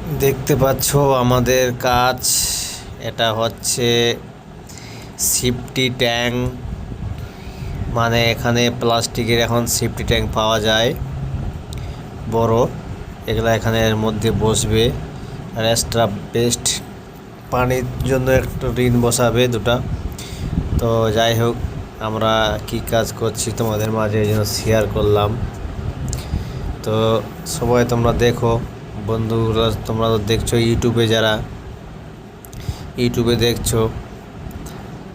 দেখতে পাচ্ছ আমাদের কাজ। এটা হচ্ছে সেফটি ট্যাঙ্ক, মানে এখানে প্লাস্টিকের এখন সেফটি ট্যাঙ্ক পাওয়া যায় বড়। এগুলা এখানে এর মধ্যে বসবে আর এক্সট্রা বেস্ট পানির জন্য একটা রিন বসাবে দুটা। তো যাই হোক, আমরা কি কাজ করছি তোমাদের মাঝে এই জন্য শেয়ার করলাম। তো সবাই তোমরা দেখো, বন্ধুরা তোমরা তো দেখছো ইউটিউবে, যারা ইউটিউবে দেখছো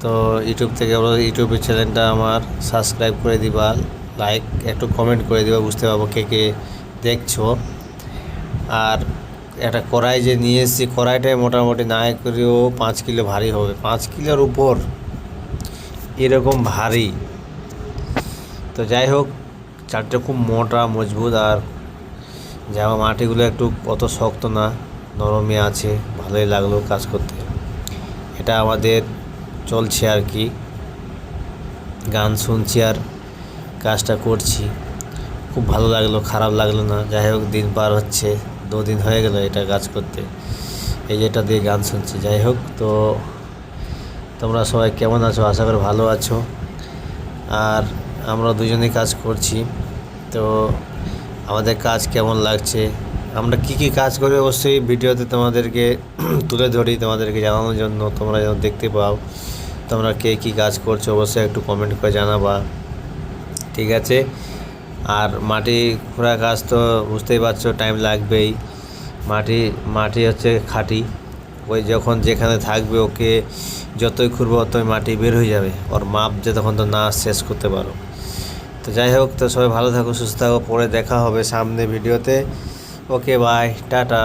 তো ইউটিউব থেকে ইউটিউবের চ্যানেলটা আমার সাবস্ক্রাইব করে দিবা, লাইক একটু কমেন্ট করে দিবা, বুঝতে পারবো কে কে দেখছো। আর একটা কড়াই যে নিয়ে এসেছি, কড়াইটাই মোটামুটি না করেও 5 কিলো ভারী হবে, 5 কিলোর উপর এরকম ভারী। তো যাই হোক, চারটা খুব মোটা মজবুত, আর জামা মাটিগুলো একটু অত শক্ত না, নরমে আছে, ভালোই লাগলো কাজ করতে। এটা আমাদের চলছে আর কি, গান শুনছি আর কাজটা করছি। খুব ভালো লাগলো, খারাপ লাগলো না। যাই হোক, দিন পার হচ্ছে, 2 দিন হয়ে গেল এটা কাজ করতে, এই যেটা দিয়ে গান শুনছি। যাই হোক, তো তোমরা সবাই কেমন আছো? আশা করি ভালো আছো। আর আমরা দুজনেই কাজ করছি। তো আমাদের কাজ কেমন লাগছে, আমরা কি কি কাজ করি, অবশ্যই ভিডিওতে তোমাদেরকে তুলে ধরি, তোমাদেরকে জানানোর জন্য, তোমরা যেন দেখতে পাও। তোমরা কে কী কাজ করছো অবশ্যই একটু কমেন্ট করে জানাবা, ঠিক আছে? আর মাটি খোঁড়া কাজ তো বুঝতেই পারছো, টাইম লাগবেই। মাটি হচ্ছে খাঁটি, ওই যখন যেখানে থাকবে ওকে যতই খুঁড়বো ততই মাটি বের হয়ে যাবে, ওর মাপ যে তখন তো না শেষ করতে পারো। তো যাই হোক, তো সবাই ভালো থাকো, সুস্থ থাকো, পরে দেখা হবে সামনে ভিডিওতে। ওকে, বাই, টাটা।